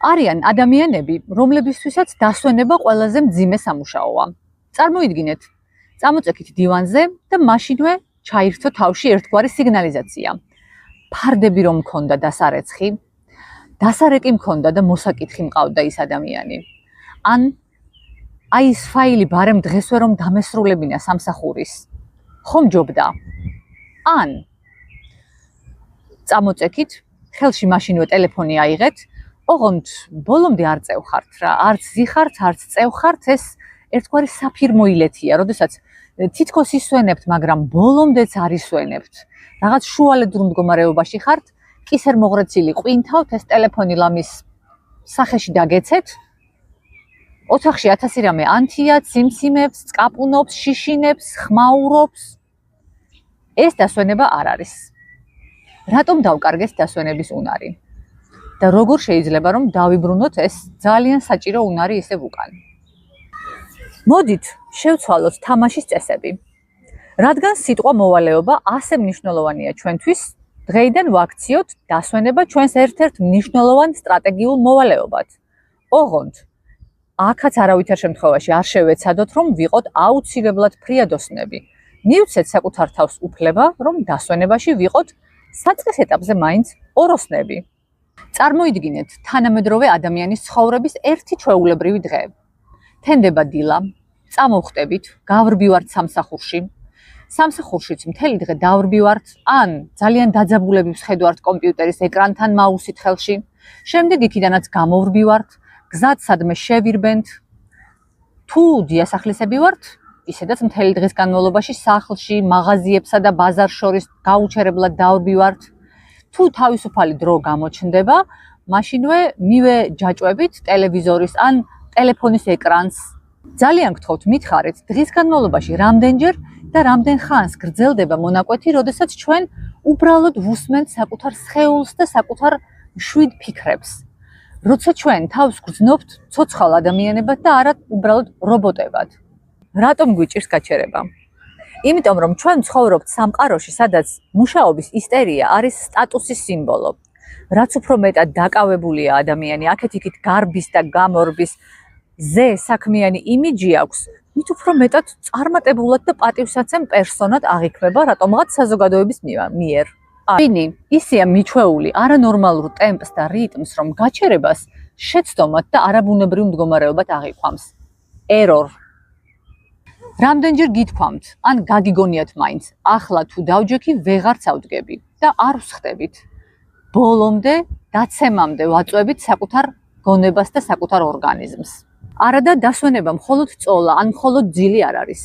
არიან ადამიანები, რომლებისთვისაც დასვენება ყველაზე მძიმე სამუშაოა. წარმოიდგინეთ, წამოწექით დივანზე და მაშინვე ჩაირთო თავში ერთგვარი სიგნალიზაცია. ფარდები რომ მქონდა დასარეცხი, დასარეკი მქონდა და მოსაკითხი მყავდა ის ადამიანი. ან აი ეს ფაილი ბარემ დღესვე რომ დამესრულებინა სამსახურის. ხომ ჯობდა? ან წამოწექით, ხელში მაშინვე ტელეფონი აიღეთ, ოღონდ ბოლომდე არ წევხართ რა, არც ზიხართ, არც წევხართ, ეს ერთგვარი საფირმო ილეთია, როდესაც თითქოს ისვენებთ, მაგრამ ბოლომდეც არ ისვენებთ. რაღაც შუალედურ მდგომარეობაში ხართ, კისერ მოღრეცილი ყვინთავთ, ეს ტელეფონი ლამის სახეში დაგეცეთ. ოთახში 1000 რამე ანთია, ციმციმებს, წკაპუნობს, შიშინებს, ხმაურობს. ეს დასვენება არ არის. რატომ დავკარგეთ დასვენების უნარი? და როგორ შეიძლება რომ დავიბრუნოთ ეს ძალიან საჭირო უნარი ისევ უკან? მოდით შევცვალოთ თამაშის წესები. რადგან სიტყვა მოვალეობა ასე მნიშვნელოვანია ჩვენთვის, დღეიდან ვაქციოთ დასვენება ჩვენს ერთ-ერთ მნიშვნელოვან სტრატეგიულ მოვალეობად. ოღონდ აქაც არავითარ შემთხვევაში არ შევეცადოთ, რომ ვიყოთ აუცილებლად ფრიადოსნები. მივცეთ საკუთარ თავს უფლება, რომ დასვენებაში ვიყოთ საწყის ეტაპზე მაინც ოროსნები. წარმოიდგინეთ თანამედროვე ადამიანის ცხოვრების ერთი ჩვეულებრივი დღე. თენდება დილა, წამოვხტებით, გავრბივართ სამსახურში. სამსახურშიც მთელი დღე დავრბივართ, ან ძალიან დაძაბულები ვხედავთ კომპიუტერის ეკრანთან მაუსით ხელში. შემდეგ იქიდანაც გამოვრბივართ, გზად სადმე შევირბენთ. თუ დიასახლისები ვართ, ისედაც მთელი დღის განმავლობაში სახლში, მაღაზიებსა და ბაზარს შორის გაუჩერებლად დავრბივართ. თუ თავისუფალი დრო გამოჩნდება, მაშინვე მივეჯაჭვებით ტელევიზორის ან ტელეფონის ეკრანს. ძალიან გთხოვთ მითხარით, დღის განმავლობაში რამდენჯერ და რამდენ ხანს გრძელდება მონაკვეთი, როდესაც ჩვენ უბრალოდ ვუსმენთ საკუთარ სხეულს და საკუთარ მშვიდ ფიქრებს. როცა ჩვენ თავს გრძნობთ ცოცხალ ადამიანებად და არა უბრალოდ რობოტებად. რატომ გვიჭირს გაჩერება? იმიტომ რომ ჩვენ ცხოვრობთ სამყაროში, სადაც მუშაობის ისტერია არის სტატუსის სიმბოლო. რაც უფრო მეტად დაკავებულია ადამიანი, აქეთ-იქით გარბის და გამორბის ზე საქმიანი იმიჯი აქვს, მით უფრო მეტად წარმატებულად და პატივსაცემ პერსონად აღიქმება რატომღაც საზოგადოების მიერ. ვინი ისეა მიჩვეული არანორმალურ ტემპს და რიტმს, რომ გაჩერებას შეცდომად და არაბუნებრივ მდგომარეობად აღიქვამს. ერორ. რამდენჯერ გითქვამთ, ან გაგიგონიათ მაინც, ახლა თუ დავჯექი, ვეღარ წავდგები და არ ვსხდებით. ბოლომდე, დაცემამდე ვაწვევით საკუთარ გონებას და საკუთარ ორგანიზმს. არადა დასვენება მხოლოდ წოლა, ან მხოლოდ ძილი არ არის.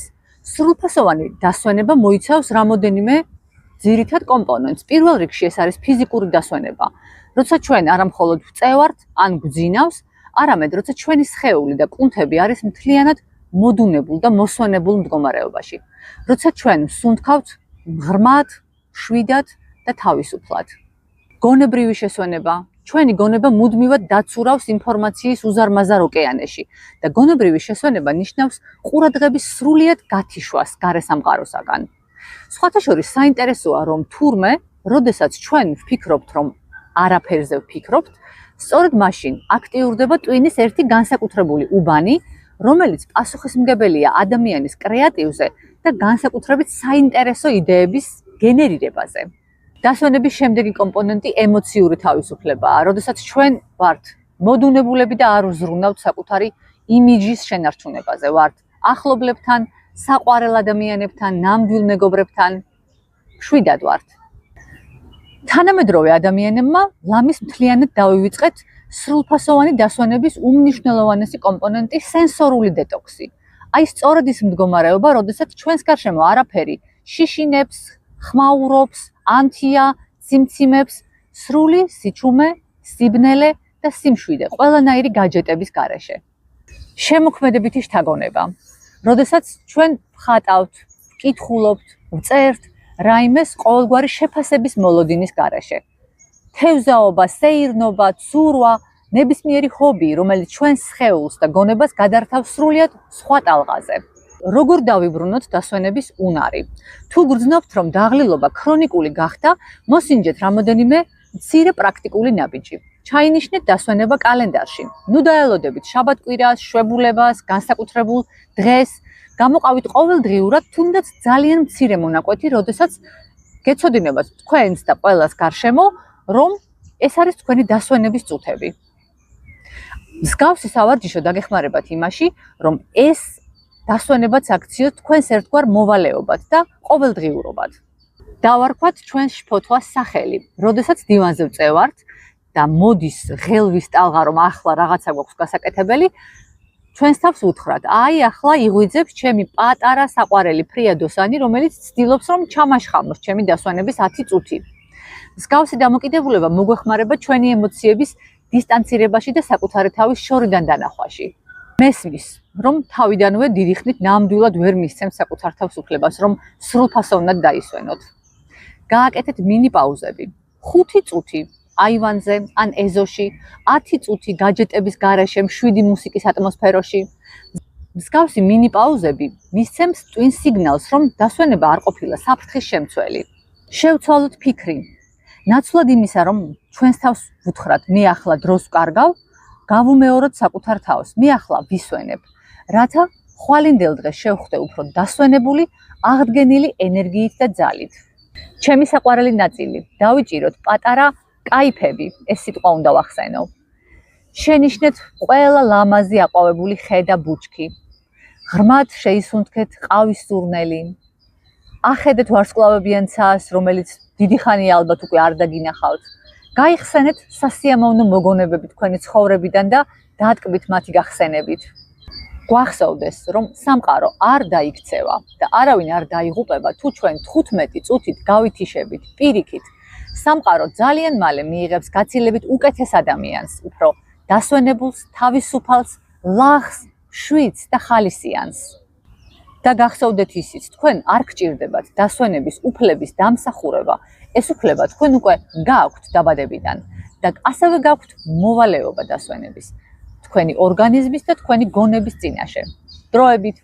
სრულფასოვანი დასვენება მოიცავს რამოდენიმე ძირითად კომპონენტს. პირველ რიგში ეს არის ფიზიკური დასვენება. როცა ჩვენ არა მხოლოდ ვწევართ, ან გვძინავს, არამედ როცა ჩვენი სხეული და კუნთები არის მთლიანად მოდუნებულ და მოსვენებულ მდგომარეობაში. როცა ჩვენ ვსუნთქავთ ღრმად, შვიდად და თავისუფლად. გონებრივი შესვენება. ჩვენი გონება მუდმივად დაცურავს ინფორმაციის უზარმაზარ ოკეანეში და გონებრივი შესვენება ნიშნავს ყურადღების სრულიად გათიშვას გარესამყაროსაგან. სხვათა შორის საინტერესოა, რომ თურმე, როდესაც ჩვენ ვფიქრობთ, რომ არაფერზე ვფიქრობთ, სწორედ მაშინ აქტიურდება ტვინის ერთი განსაკუთრებული უბანი, რომელიც პასუხისმგებელია ადამიანის კრეატივზე და განსაკუთრებით საინტერესო იდეების გენერირებაზე. დასვენების შემდეგი კომპონენტი ემოციური თავისუფლებაა, როდესაც ჩვენ ვართ მოდუნებულები და არ ვზრუნავთ საკუთარი იმიჯის შენარჩუნებაზე, ვართ ახლობლებთან, საყვარელ ადამიანებთან, ნამდვილ მეგობრებთან, შვიდად ვართ. თანამედროვე ადამიანებმა ლამის მთლიანად დავივიწყეთ სრულფასოვანი დასვენების უმნიშვნელოვანესი კომპონენტი სენსორული დეტოქსი. აი სწორედ ის მდგომარეობა, როდესაც ჩვენს გარშემო არაფერი შიშინებს, ხმაურობს, ანთია, ციმციმებს, სრული სიჩუმე, სიბნელე და სიმშვიდე ყველანაირი გაჯეტების გარეშე. შემოქმედებითი შთაგონება. როდესაც ჩვენ ვხატავთ, ვკითხულობთ, ვწერთ რაიმეს ყოველგვარი შეფასების მოლოდინის გარეშე. თევზაობა, სეირნობა, ცურვა, ნებისმიერი ჰობი, რომელიც ჩვენს სხეულს და გონებას გადართავს სრულიად სხვა ტალღაზე. როგორ დავიბრუნოთ დასვენების უნარი? თუ გრძნობთ, რომ დაღლილობა ქრონიკული გახდა, მოსინჯეთ რამოდენიმე მცირე პრაქტიკული ნაბიჯი. ჩაინიშნეთ დასვენება კალენდარში. ნუ დაელოდებით შაბათ-კვირას, შვებულებას, განსაკუთრებულ დღეს, გამოყავით ყოველდღიურად თუნდაც ძალიან მცირე მონაკვეთი, როდესაც გეცოდინებათ თქვენს და ყველას გარშემო, რომ ეს არის თქვენი დასვენების წუთები. მსგავსი სავარჯიშო დაგეხმარებათ იმაში, რომ ეს დასვენებაც აქციოთ თქვენს ერთგვარ მოვალეობად და ყოველდღიურობად. დავარქვათ ჩვენს შფოთვას სახელი, როდესაც დივანზე ვწევართ და მოდის ღელვის ტალღა, რომ ახლა რაღაცა გვაქვს გასაკეთებელი, ჩვენს თავს უთხრათ, აი ახლა იღვიძებს ჩემი პატარა საყვარელი ფრია დოსანი, რომელიც ცდილობს რომ ჩამაშხალმოს ჩემი დასვენების 10 წუთი. მსგავსი დამოკიდებულება მოგვეხმარება ჩვენი ემოციების დისტანცირებაში და საკუთარი თავის შორიდან დანახვაში. მესმის, რომ თავიდანვე დიდი ხნით ნამდვილად ვერ მისცემთ საკუთარ თავს უფლებას, რომ სრულფასოვნად დაისვენოთ. გააკეთეთ მინი პაუზები. 5 წუთი აივანზე ან ეზოში, 10 წუთი გაჯეტების გარეშე, მშვიდი მუსიკის ატმოსფეროში. მსგავსი მინი პაუზები მისცემს ტვინ სიგნალს, რომ დასვენება არ ყოფილა საფრთხის შემცველი. შევცვალოთ ფიქრი. ნაცვლად იმისა, რომ ჩვენს თავს ვუთხრათ, მე ახლა დროს ვკარგავ, გავუმეოროთ საკუთარ თავს, მე ახლა ვისვენებ, რათა ხვალინდელ დღეს შევხვდე უფრო დასვენებული, აღდგენილი ენერგიით და ძალით. ჩემი საყვარელი ნაწილი, დავიჭიროთ პატარა კაიფები, ეს სიტყვა უნდა ვახსენო. შენიშნეთ ყველა ლამაზი აყვავებული ხე და ბუჩქი. ღრმად შეისუნთქეთ ყავის სურნელი. ახედეთ ვარსკვლავებიან ცას, რომელიც დიდი ხანია ალბათ უკვე არ დაგინახავთ. გაიხსენეთ სასიამოვნო მოგონებები თქვენი ცხოვრებიდან და დაატკბით მათი გახსენებით. გვახსოვდეს, რომ სამყარო არ დაიქცევა და არავინ არ დაიღუპება, თუ ჩვენ 15 წუთით გავითიშებით პირიქით. სამყარო ძალიან მალე მიიღებს გაცილებით უკეთეს ადამიანს, უფრო დასვენებულს, თავისუფალს, ლაღს, შვიდს და ხალისიანს. და გახსოვდეთ ისიც, თქვენ არ გჭირდებათ დასვენების უფლების დამსახურება. ეს უფლება თქვენ უკვე გააქვთ დაბადებიდან და ასევე გაქვთ მოვალეობა დასვენების, თქვენი ორგანიზმის და თქვენი გონების წინაშე. დროებით